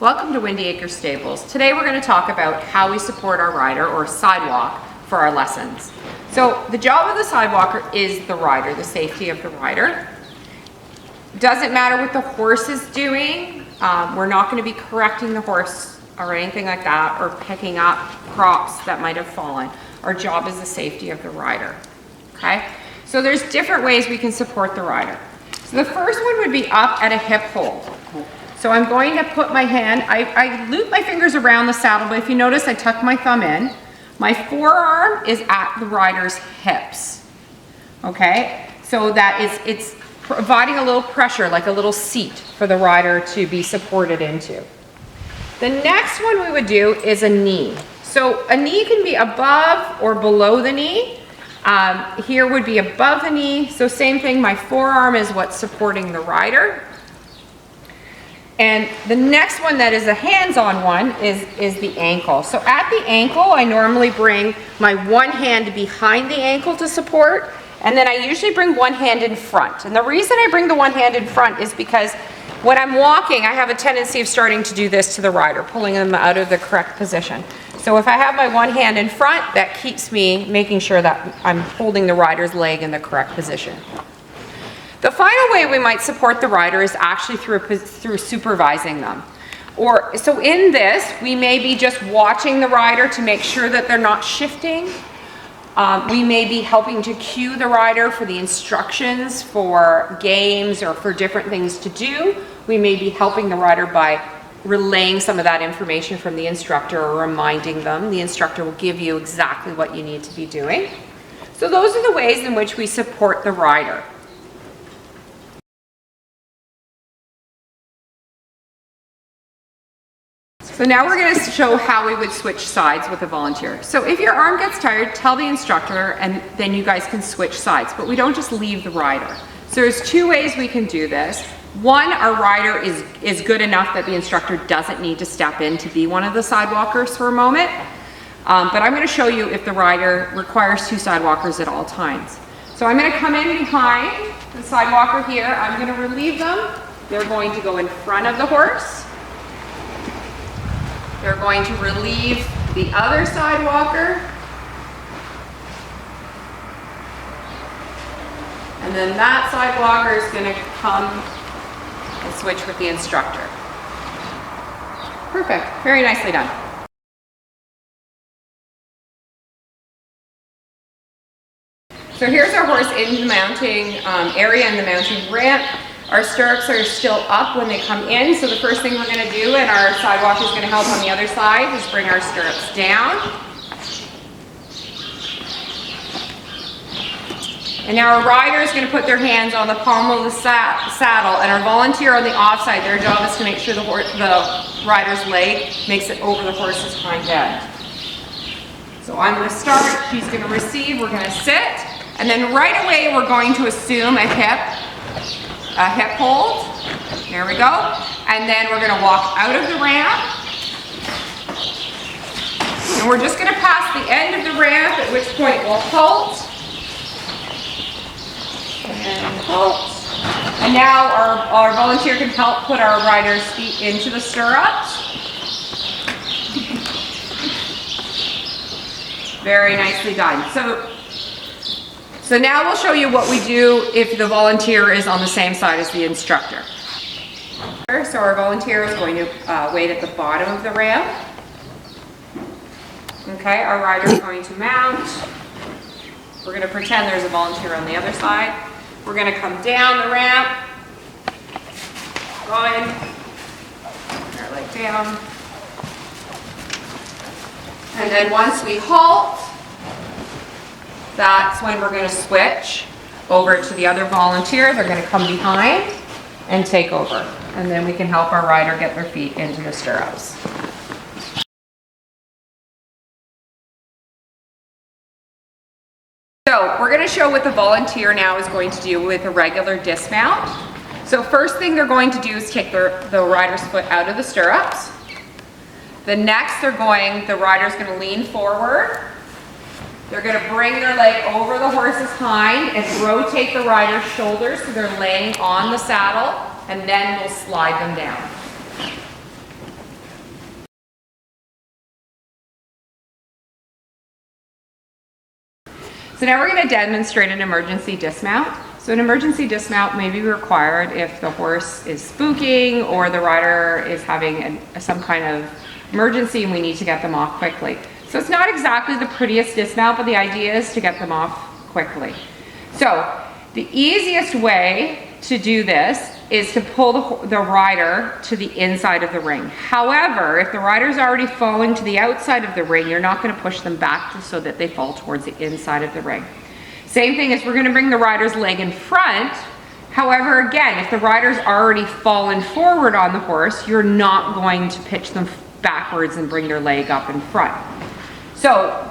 Welcome to Windy Acres Stables. Today we're going to talk about how we support our rider or sidewalk for our lessons. So the job of the sidewalker is the rider, the safety of the rider. Doesn't matter what the horse is doing. We're not going to be correcting the horse or anything like that or picking up props that might have fallen. Our job is the safety of the rider. Okay? So there's different ways we can support the rider. So the first one would be up at a hip hold. So I'm going to put my hand, I loop my fingers around the saddle, but if you notice I tuck my thumb in. My forearm is at the rider's hips, okay? So that it's providing a little pressure, like a little seat for the rider to be supported into. The next one we would do is a knee. So a knee can be above or below the knee. Here would be above the knee. So same thing, my forearm is what's supporting the rider. And the next one that is a hands-on one is the ankle. So at the ankle, I normally bring my one hand behind the ankle to support, and then I usually bring one hand in front. And the reason I bring the one hand in front is because when I'm walking, I have a tendency of starting to do this to the rider, pulling them out of the correct position. So if I have my one hand in front, that keeps me making sure that I'm holding the rider's leg in the correct position. The final way we might support the rider is actually through supervising them. So in this, we may be just watching the rider to make sure that they're not shifting. We may be helping to cue the rider for the instructions for games or for different things to do. We may be helping the rider by relaying some of that information from the instructor or reminding them. The instructor will give you exactly what you need to be doing. So those are the ways in which we support the rider. So now we're going to show how we would switch sides with a volunteer. So if your arm gets tired, tell the instructor and then you guys can switch sides, but we don't just leave the rider. So there's two ways we can do this. One, our rider is good enough that the instructor doesn't need to step in to be one of the sidewalkers for a moment. But I'm going to show you if the rider requires two sidewalkers at all times. So I'm going to come in behind the sidewalker here. I'm going to relieve them. They're going to go in front of the horse. They're going to relieve the other sidewalker. And then that sidewalker is going to come and switch with the instructor. Perfect. Very nicely done. So here's our horse in the mounting area and the mounting ramp. Our stirrups are still up when they come in, so the first thing we're going to do, and our sidewalk is going to help on the other side, is bring our stirrups down. And now our rider is going to put their hands on the palm of the saddle, and our volunteer on the off side, their job is to make sure the rider's leg makes it over the horse's hind end. So I'm going to start, she's going to receive, we're going to sit, and then right away we're going to assume a hip hold. There we go. And then we're going to walk out of the ramp. And we're just going to pass the end of the ramp, at which point we'll halt. And halt. And now our volunteer can help put our rider's feet into the stirrups. Very nicely done. So now we'll show you what we do if the volunteer is on the same side as the instructor. So our volunteer is going to wait at the bottom of the ramp. Okay, our rider is going to mount. We're going to pretend there's a volunteer on the other side. We're going to come down the ramp. Going. Put our leg down. And then once we halt, that's when we're going to switch over to the other volunteer. They're going to come behind and take over. And then we can help our rider get their feet into the stirrups. So we're going to show what the volunteer now is going to do with a regular dismount. So first thing they're going to do is take the rider's foot out of the stirrups. The next the rider's going to lean forward. They're going to bring their leg over the horse's hind and rotate the rider's shoulders so they're laying on the saddle, and then we'll slide them down. So now we're going to demonstrate an emergency dismount. So an emergency dismount may be required if the horse is spooking or the rider is having some kind of emergency and we need to get them off quickly. So it's not exactly the prettiest dismount, but the idea is to get them off quickly. So the easiest way to do this is to pull the rider to the inside of the ring. However, if the rider's already falling to the outside of the ring, you're not going to push them back so that they fall towards the inside of the ring. Same thing is we're going to bring the rider's leg in front. However, again, if the rider's already fallen forward on the horse, you're not going to pitch them backwards and bring your leg up in front. So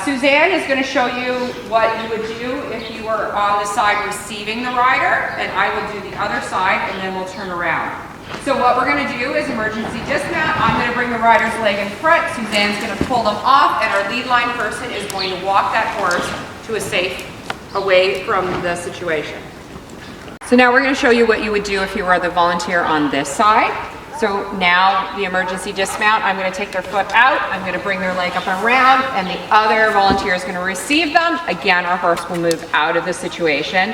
Suzanne is going to show you what you would do if you were on the side receiving the rider, and I will do the other side, and then we'll turn around. So what we're going to do is emergency dismount. I'm going to bring the rider's leg in front. Suzanne's going to pull them off, and our lead line person is going to walk that horse to a safe, away from the situation. So now we're going to show you what you would do if you were the volunteer on this side. So now the emergency dismount, I'm going to take their foot out, I'm going to bring their leg up and around, and the other volunteer is going to receive them. Again, our horse will move out of the situation.